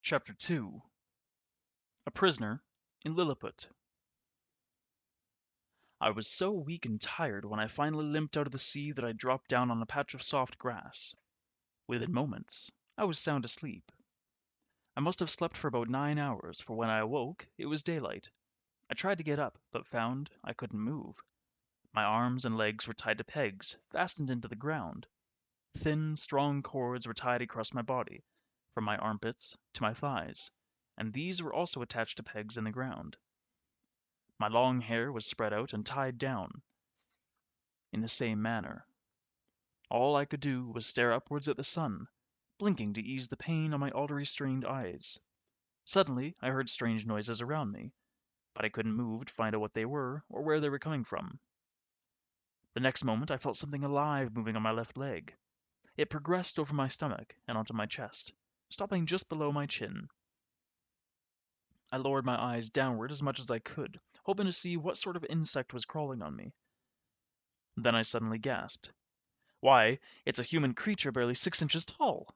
Chapter 2. A Prisoner in Lilliput. I was so weak and tired when I finally limped out of the sea that I dropped down on a patch of soft grass. Within moments, I was sound asleep. I must have slept for about 9 hours, for when I awoke, it was daylight. I tried to get up, but found I couldn't move. My arms and legs were tied to pegs, fastened into the ground. Thin, strong cords were tied across my body, from my armpits to my thighs, and these were also attached to pegs in the ground. My long hair was spread out and tied down in the same manner. All I could do was stare upwards at the sun, blinking to ease the pain on my already strained eyes. Suddenly I heard strange noises around me, but I couldn't move to find out what they were or where they were coming from. The next moment I felt something alive moving on my left leg. It progressed over my stomach and onto my chest, stopping just below my chin. I lowered my eyes downward as much as I could, hoping to see what sort of insect was crawling on me. Then I suddenly gasped. Why, it's a human creature barely 6 inches tall!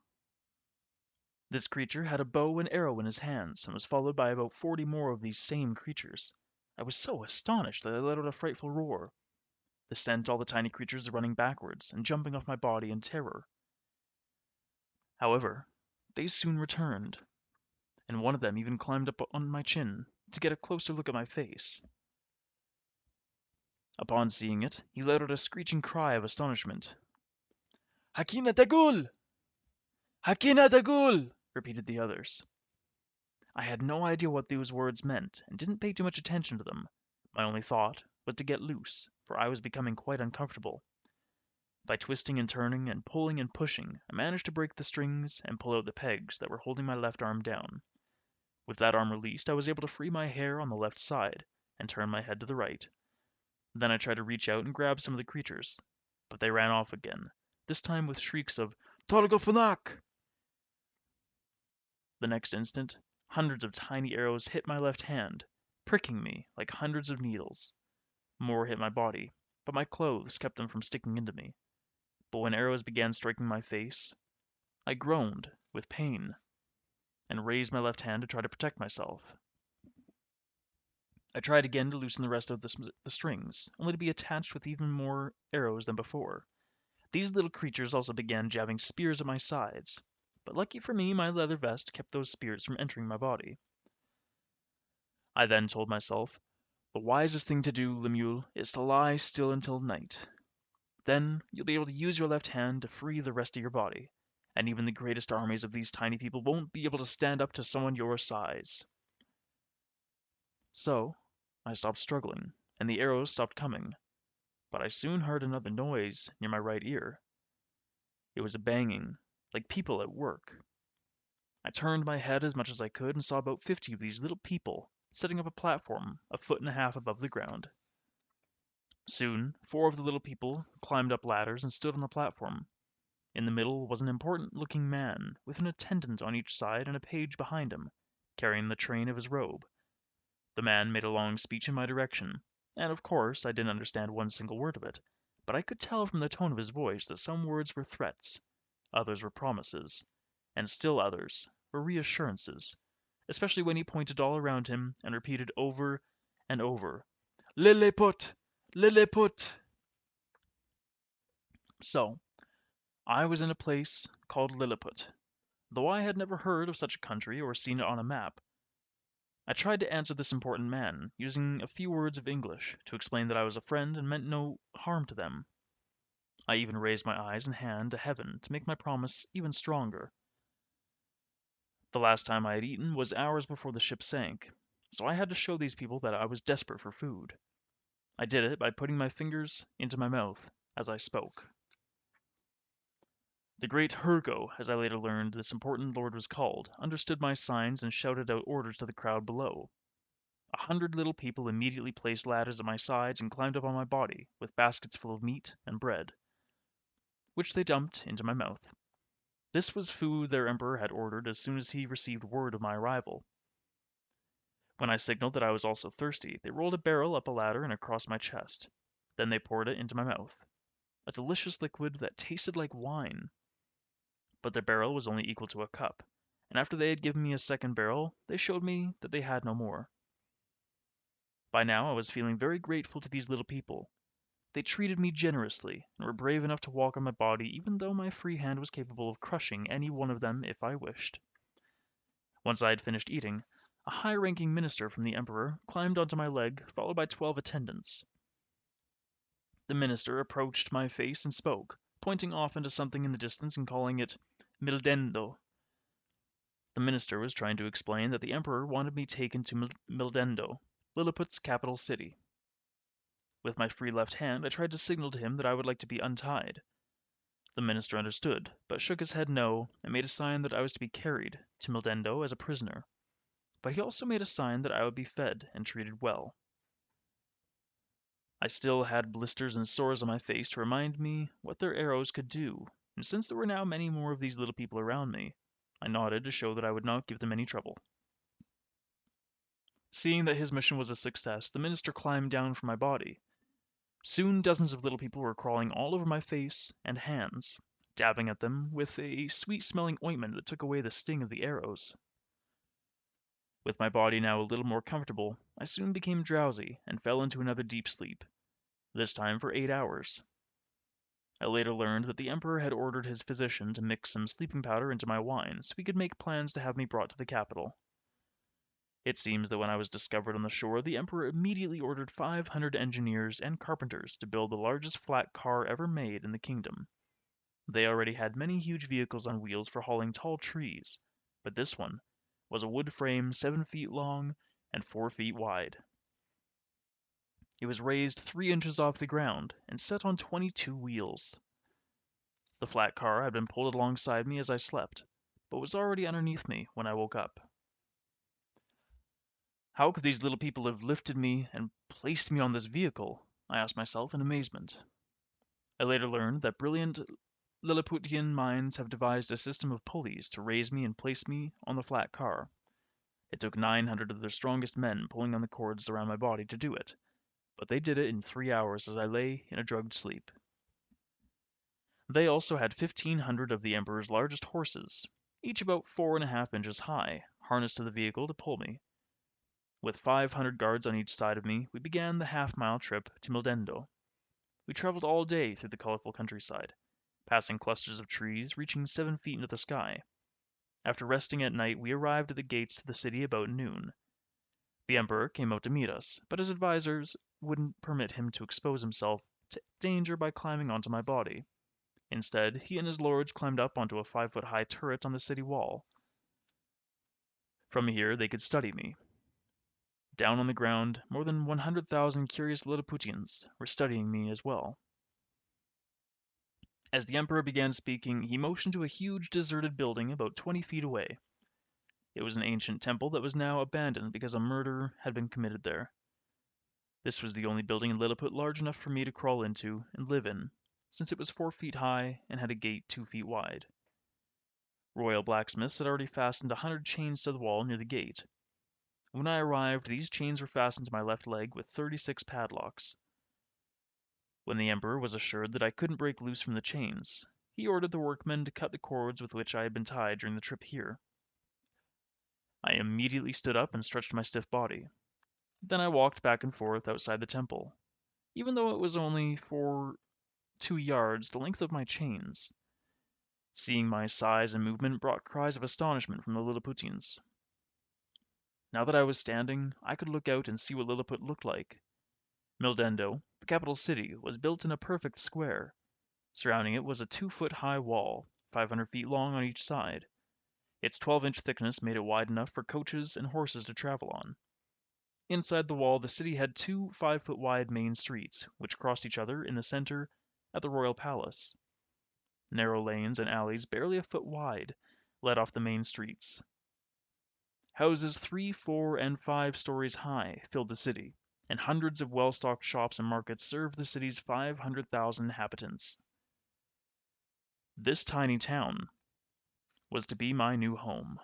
This creature had a bow and arrow in his hands, and was followed by about 40 more of these same creatures. I was so astonished that I let out a frightful roar. This sent all the tiny creatures running backwards and jumping off my body in terror. However, they soon returned, and one of them even climbed up on my chin to get a closer look at my face. Upon seeing it, he let out a screeching cry of astonishment. "Hakina Tagul! Hakina Tagul!" repeated the others. I had no idea what those words meant, and didn't pay too much attention to them. My only thought was to get loose, for I was becoming quite uncomfortable. By twisting and turning and pulling and pushing, I managed to break the strings and pull out the pegs that were holding my left arm down. With that arm released, I was able to free my hair on the left side and turn my head to the right. Then I tried to reach out and grab some of the creatures, but they ran off again, this time with shrieks of "Torgofunak!" The next instant, hundreds of tiny arrows hit my left hand, pricking me like hundreds of needles. More hit my body, but my clothes kept them from sticking into me. But when arrows began striking my face, I groaned with pain and raised my left hand to try to protect myself. I tried again to loosen the rest of the strings, only to be attached with even more arrows than before. These little creatures also began jabbing spears at my sides, but lucky for me, my leather vest kept those spears from entering my body. I then told myself, the wisest thing to do, Lemuel, is to lie still until night. Then you'll be able to use your left hand to free the rest of your body, and even the greatest armies of these tiny people won't be able to stand up to someone your size. So, I stopped struggling, and the arrows stopped coming, but I soon heard another noise near my right ear. It was a banging, like people at work. I turned my head as much as I could and saw about 50 of these little people setting up a platform a foot and a half above the ground. Soon, 4 of the little people climbed up ladders and stood on the platform. In the middle was an important-looking man, with an attendant on each side and a page behind him, carrying the train of his robe. The man made a long speech in my direction, and of course I didn't understand one single word of it, but I could tell from the tone of his voice that some words were threats, others were promises, and still others were reassurances, especially when he pointed all around him and repeated over and over, "Lilliput! Lilliput!" So, I was in a place called Lilliput, though I had never heard of such a country or seen it on a map. I tried to answer this important man, using a few words of English to explain that I was a friend and meant no harm to them. I even raised my eyes and hand to heaven to make my promise even stronger. The last time I had eaten was hours before the ship sank, so I had to show these people that I was desperate for food. I did it by putting my fingers into my mouth as I spoke. The great Hergo, as I later learned this important lord was called, understood my signs and shouted out orders to the crowd below. 100 little people immediately placed ladders at my sides and climbed up on my body with baskets full of meat and bread, which they dumped into my mouth. This was food their emperor had ordered as soon as he received word of my arrival. When I signaled that I was also thirsty, they rolled a barrel up a ladder and across my chest. Then they poured it into my mouth, a delicious liquid that tasted like wine. But their barrel was only equal to a cup, and after they had given me a second barrel, they showed me that they had no more. By now I was feeling very grateful to these little people. They treated me generously, and were brave enough to walk on my body even though my free hand was capable of crushing any one of them if I wished. Once I had finished eating, a high-ranking minister from the Emperor climbed onto my leg, followed by 12 attendants. The minister approached my face and spoke, pointing off into something in the distance and calling it Mildendo. The minister was trying to explain that the Emperor wanted me taken to Mildendo, Lilliput's capital city. With my free left hand, I tried to signal to him that I would like to be untied. The minister understood, but shook his head no, and made a sign that I was to be carried to Mildendo as a prisoner. But he also made a sign that I would be fed and treated well. I still had blisters and sores on my face to remind me what their arrows could do, and since there were now many more of these little people around me, I nodded to show that I would not give them any trouble. Seeing that his mission was a success, the minister climbed down from my body. Soon dozens of little people were crawling all over my face and hands, dabbing at them with a sweet-smelling ointment that took away the sting of the arrows. With my body now a little more comfortable, I soon became drowsy and fell into another deep sleep, this time for 8 hours. I later learned that the Emperor had ordered his physician to mix some sleeping powder into my wine so he could make plans to have me brought to the capital. It seems that when I was discovered on the shore, the Emperor immediately ordered 500 engineers and carpenters to build the largest flat car ever made in the kingdom. They already had many huge vehicles on wheels for hauling tall trees, but this one was a wood frame 7 feet long and 4 feet wide. It was raised 3 inches off the ground and set on 22 wheels. The flat car had been pulled alongside me as I slept, but was already underneath me when I woke up. How could these little people have lifted me and placed me on this vehicle? I asked myself in amazement. I later learned that brilliant Lilliputian minds have devised a system of pulleys to raise me and place me on the flat car. It took 900 of their strongest men pulling on the cords around my body to do it, but they did it in 3 hours as I lay in a drugged sleep. They also had 1,500 of the Emperor's largest horses, each about 4.5 inches high, harnessed to the vehicle to pull me. With 500 guards on each side of me, we began the half-mile trip to Mildendo. We traveled all day through the colorful countryside, passing clusters of trees reaching 7 feet into the sky. After resting at night, we arrived at the gates to the city about noon. The Emperor came out to meet us, but his advisors wouldn't permit him to expose himself to danger by climbing onto my body. Instead, he and his lords climbed up onto a 5-foot-high turret on the city wall. From here, they could study me. Down on the ground, more than 100,000 curious Lilliputians were studying me as well. As the Emperor began speaking, he motioned to a huge deserted building about 20 feet away. It was an ancient temple that was now abandoned because a murder had been committed there. This was the only building in Lilliput large enough for me to crawl into and live in, since it was 4 feet high and had a gate 2 feet wide. Royal blacksmiths had already fastened 100 chains to the wall near the gate. When I arrived, these chains were fastened to my left leg with 36 padlocks. When the Emperor was assured that I couldn't break loose from the chains, he ordered the workmen to cut the cords with which I had been tied during the trip here. I immediately stood up and stretched my stiff body. Then I walked back and forth outside the temple, even though it was only for 2 yards the length of my chains. Seeing my size and movement brought cries of astonishment from the Lilliputians. Now that I was standing, I could look out and see what Lilliput looked like. Mildendo, the capital city, was built in a perfect square. Surrounding it was a 2-foot-high wall, 500 feet long on each side. Its 12-inch thickness made it wide enough for coaches and horses to travel on. Inside the wall, the city had 2 5-foot-wide main streets, which crossed each other in the center at the royal palace. Narrow lanes and alleys, barely a foot wide, led off the main streets. Houses 3, 4, and 5 stories high filled the city, and hundreds of well-stocked shops and markets served the city's 500,000 inhabitants. This tiny town was to be my new home.